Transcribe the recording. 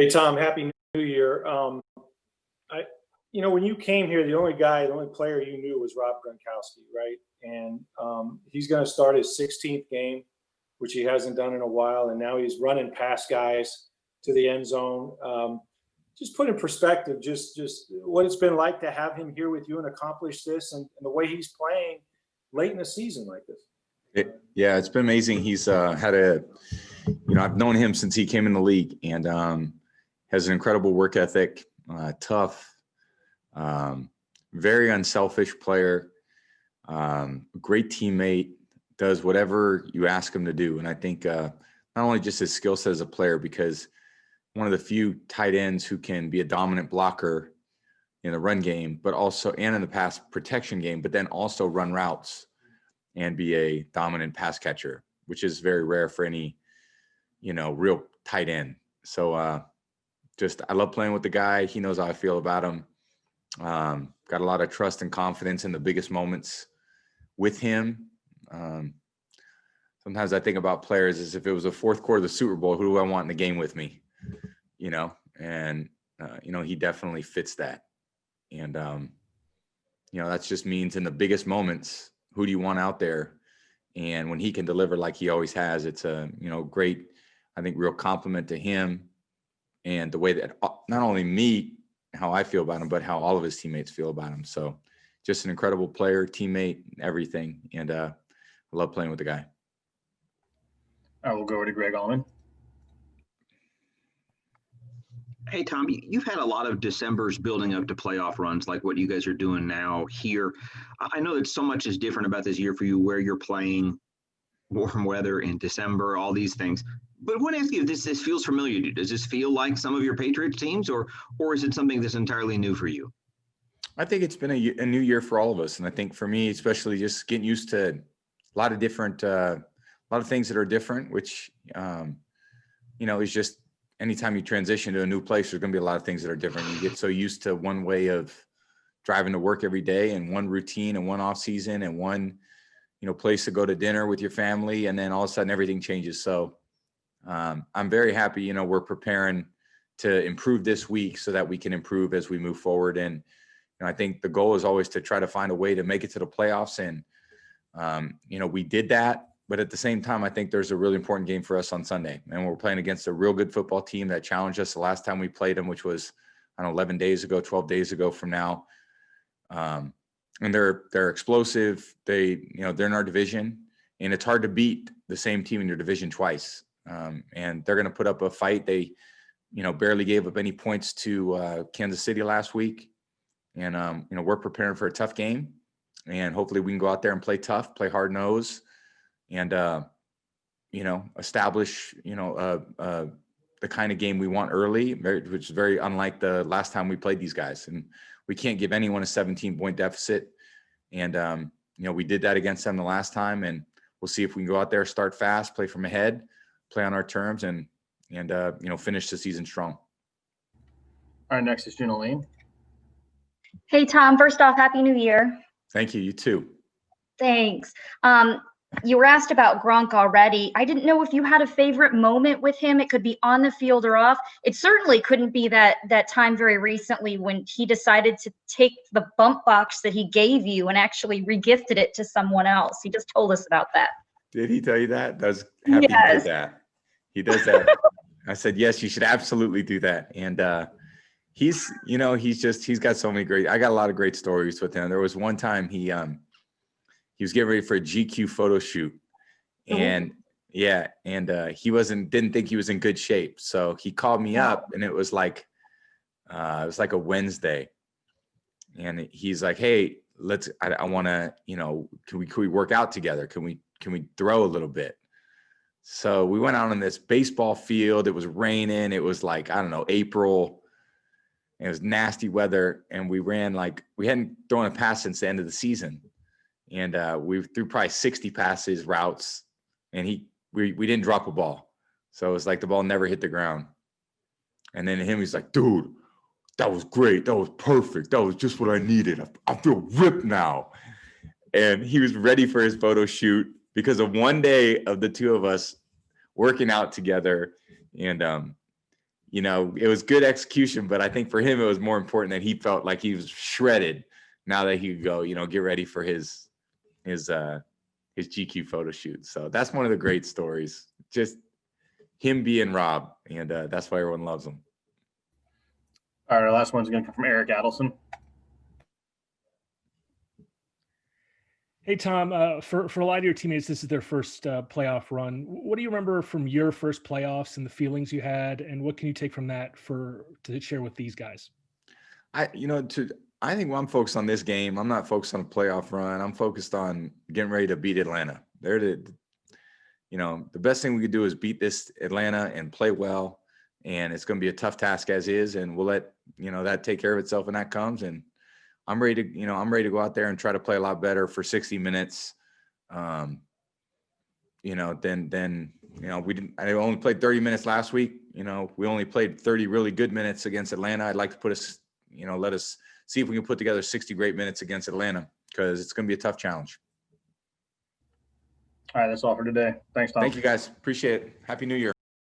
Hey, Tom, Happy New Year. I, when you came here, the only player you knew was Rob Gronkowski, right? And he's going to start his 16th game, which he hasn't done in a while, and now he's running past guys to the end zone. Just put in perspective, just what it's been like to have him here with you and accomplish this, and the way he's playing late in the season like this. Yeah, it's been amazing. He's I've known him since he came in the league, and has an incredible work ethic, tough, very unselfish player, great teammate, does whatever you ask him to do. And I think not only just his skill set as a player, because one of the few tight ends who can be a dominant blocker in the run game, but also, and in the pass protection game, but then also run routes and be a dominant pass catcher, which is very rare for any, real tight end. So I love playing with the guy. He knows how I feel about him. Got a lot of trust and confidence in the biggest moments with him. Sometimes I think about players as if it was a fourth quarter of the Super Bowl, who do I want in the game with me? He definitely fits that. And, that just means in the biggest moments, who do you want out there? And when he can deliver like he always has, it's a, great, I think, real compliment to him and the way that not only me, how I feel about him, but how all of his teammates feel about him. So just an incredible player, teammate, everything. And I love playing with the guy. All right, we'll go over to Greg Allman. Hey, Tom, you've had a lot of Decembers building up to playoff runs like what you guys are doing now here. I know that so much is different about this year for you, where you're playing, warm weather in December, all these things. But I want to ask you if this feels familiar to you. Does this feel like some of your Patriots teams, or is it something that's entirely new for you? I think it's been a new year for all of us. And I think for me, especially just getting used to a lot of different, a lot of things that are different, which, is just anytime you transition to a new place, there's going to be a lot of things that are different. You get so used to one way of driving to work every day and one routine and one off season and one, place to go to dinner with your family. And then all of a sudden everything changes. So I'm very happy, we're preparing to improve this week so that we can improve as we move forward. And I think the goal is always to try to find a way to make it to the playoffs. And, we did that. But at the same time, I think there's a really important game for us on Sunday. And we're playing against a real good football team that challenged us the last time we played them, which was, 11 days ago, 12 days ago from now. And they're explosive. They're in our division. And it's hard to beat the same team in your division twice. And they're going to put up a fight. They, barely gave up any points to Kansas City last week. And, we're preparing for a tough game. And hopefully we can go out there and play tough, play hard nose, and, establish, the kind of game we want early, which is very unlike the last time we played these guys. And we can't give anyone a 17-point deficit. And, we did that against them the last time. And we'll see if we can go out there, start fast, play from ahead, play on our terms, and finish the season strong. All right, next is Gina Lane. Hey, Tom, first off, Happy New Year. Thank you. You too. Thanks. You were asked about Gronk already. I didn't know if you had a favorite moment with him. It could be on the field or off. It certainly couldn't be that time very recently when he decided to take the bump box that he gave you and actually regifted it to someone else. He just told us about that. Did he tell you that? He did that. He does that. I said, yes, you should absolutely do that. And he's got so many I got a lot of great stories with him. There was one time he was getting ready for a GQ photo shoot, and he didn't think he was in good shape. So he called me up, and it was like a Wednesday, and he's like, "Hey, I want to, can we work out together? Can we throw a little bit?" So we went out on this baseball field. It was raining. It was like, I don't know, April. It was nasty weather, and we hadn't thrown a pass since the end of the season. And we threw probably 60 passes, routes, and we didn't drop a ball. So it was like the ball never hit the ground. And then he's like, dude, that was great. That was perfect. That was just what I needed. I feel ripped now. And he was ready for his photo shoot because of one day of the two of us working out together. And you know, it was good execution, but I think for him, it was more important that he felt like he was shredded now that he could go, you know, get ready for his GQ photo shoot. So that's one of the great stories, just him being Rob. And that's why everyone loves him. All right, our last one's going to come from Eric Adelson. Hey, Tom, for a lot of your teammates, this is their first playoff run. What do you remember from your first playoffs and the feelings you had, and what can you take from that to share with these guys? I think when I'm focused on this game, I'm not focused on a playoff run. I'm focused on getting ready to beat Atlanta. The best thing we could do is beat this Atlanta and play well. And it's going to be a tough task as is, and we'll let, that take care of itself when that comes. And I'm ready to go out there and try to play a lot better for 60 minutes. I only played 30 minutes last week. We only played 30 really good minutes against Atlanta. I'd like to put us, let us see if we can put together 60 great minutes against Atlanta, because it's going to be a tough challenge. All right, that's all for today. Thanks, Tom. Thank you, guys. Appreciate it. Happy New Year.